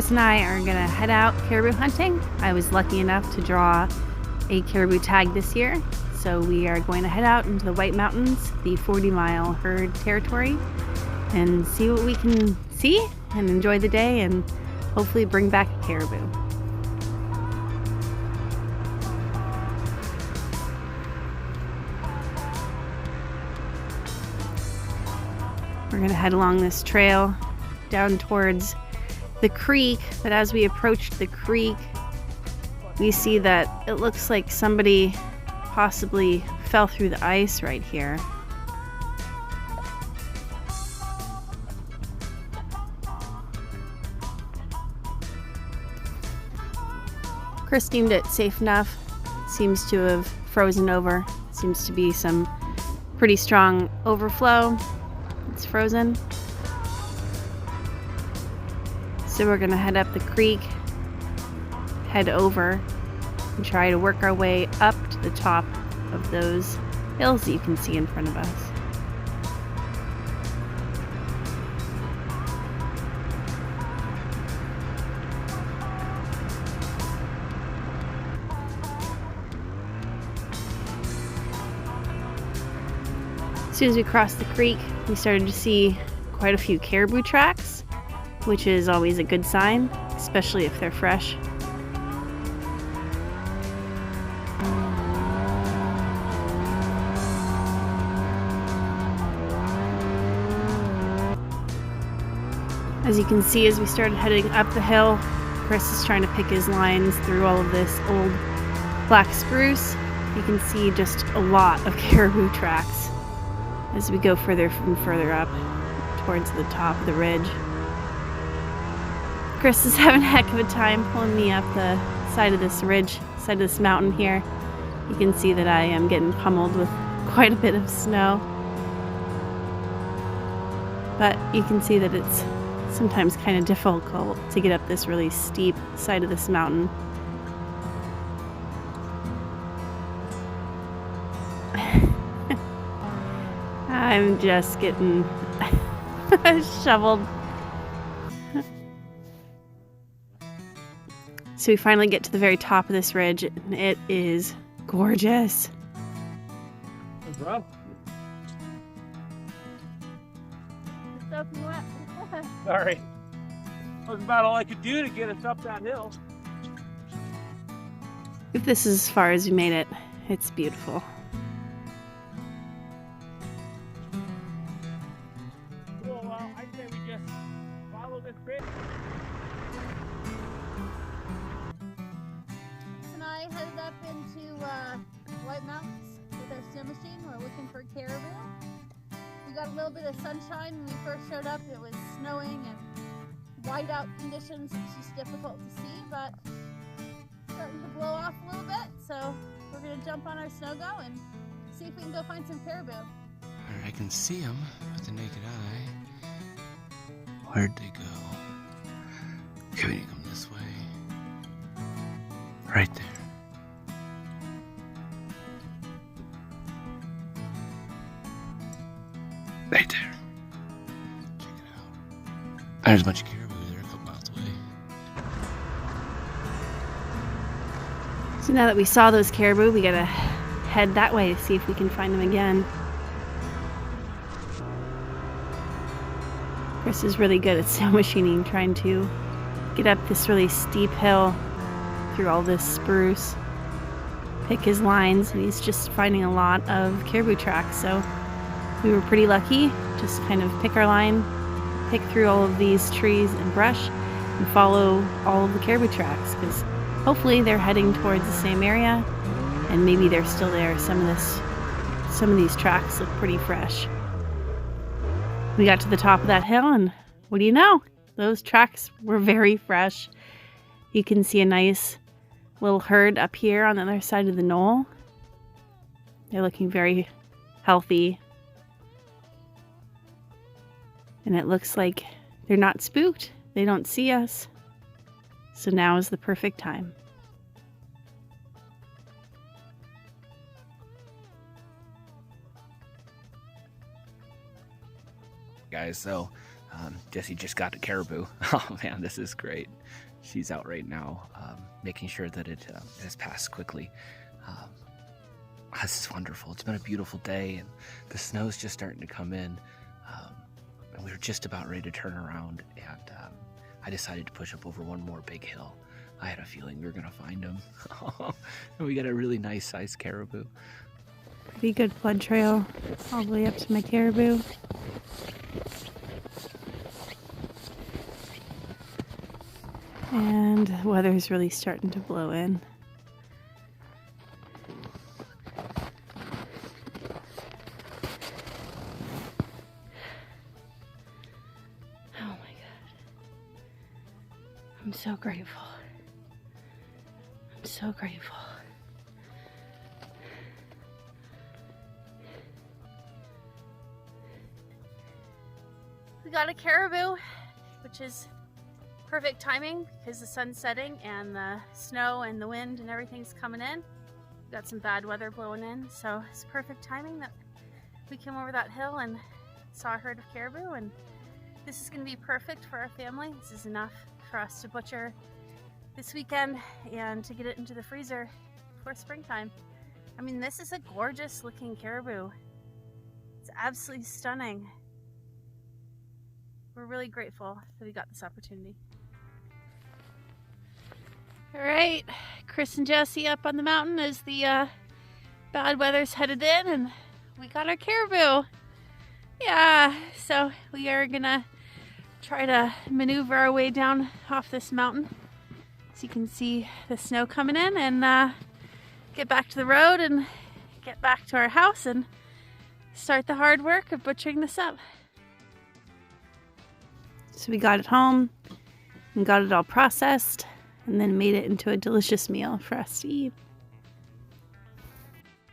Chris and I are gonna head out caribou hunting. I was lucky enough to draw a caribou tag this year, so we are going to head out into the White Mountains, the 40-mile herd territory, and see what we can see and enjoy the day and hopefully bring back a caribou. We're gonna head along this trail down towards the creek, but as we approach the creek, we see that it looks like somebody possibly fell through the ice right here. Chris deemed it safe enough. Seems to have frozen over. Seems to be some pretty strong overflow. It's frozen. So we're gonna head up the creek, head over, and try to work our way up to the top of those hills that you can see in front of us. As soon as we crossed the creek, we started to see quite a few caribou tracks, which is always a good sign, especially if they're fresh. As you can see, as we started heading up the hill, Chris is trying to pick his lines through all of this old black spruce. You can see just a lot of caribou tracks as we go further and further up towards the top of the ridge. Chris is having a heck of a time pulling me up the side of this ridge, side of this mountain here. You can see that I am getting pummeled with quite a bit of snow. But you can see that it's sometimes kind of difficult to get up this really steep side of this mountain. I'm just getting shoveled. So we finally get to the very top of this ridge, and it is gorgeous. Hey, bro. Sorry. That was about all I could do to get us up that hill. If this is as far as we made it, it's beautiful. Cool, well, I'd say we just follow this bridge. And I headed up into White Mountains with our snow machine. We're looking for caribou. We got a little bit of sunshine when we first showed up. It was snowing and whiteout conditions. It's just difficult to see, but it's starting to blow off a little bit. So we're going to jump on our snow go and see if we can go find some caribou. I can see them with the naked eye. Where'd they go? Okay, we need to come this way. Right there. Right there. Check it out. There's a bunch of caribou there a couple miles away. So now that we saw those caribou, we gotta head that way to see if we can find them again. Chris is really good at snow machining, trying to get up this really steep hill through all this spruce, pick his lines, and he's just finding a lot of caribou tracks. So we were pretty lucky, just kind of pick our line, pick through all of these trees and brush, and follow all of the caribou tracks, because hopefully they're heading towards the same area, and maybe they're still there. Some of these tracks look pretty fresh. We got to the top of that hill, and what do you know? Those tracks were very fresh. You can see a nice little herd up here on the other side of the knoll. They're looking very healthy. And it looks like they're not spooked. They don't see us. So now is the perfect time. Guys, so Jessie just got to Caribou. Oh man, this is great. She's out right now, making sure that it has passed quickly. This is wonderful. It's been a beautiful day, and the snow's just starting to come in. And we were just about ready to turn around, and I decided to push up over one more big hill. I had a feeling we were going to find him. And we got a really nice sized caribou. Pretty good blood trail all the way up to my caribou. And the weather's really starting to blow in. Oh my God. I'm so grateful. I'm so grateful. We got a caribou, which is perfect timing because the sun's setting and the snow and the wind and everything's coming in. We got some bad weather blowing in, so it's perfect timing that we came over that hill and saw a herd of caribou, and this is going to be perfect for our family. This is enough for us to butcher this weekend and to get it into the freezer for springtime. I mean, this is a gorgeous looking caribou. It's absolutely stunning. We're really grateful that we got this opportunity. All right, Chris and Jessie up on the mountain as the bad weather's headed in, and we got our caribou. Yeah, so we are gonna try to maneuver our way down off this mountain so you can see the snow coming in, and get back to the road and get back to our house and start the hard work of butchering this up. So we got it home and got it all processed and then made it into a delicious meal for us to eat.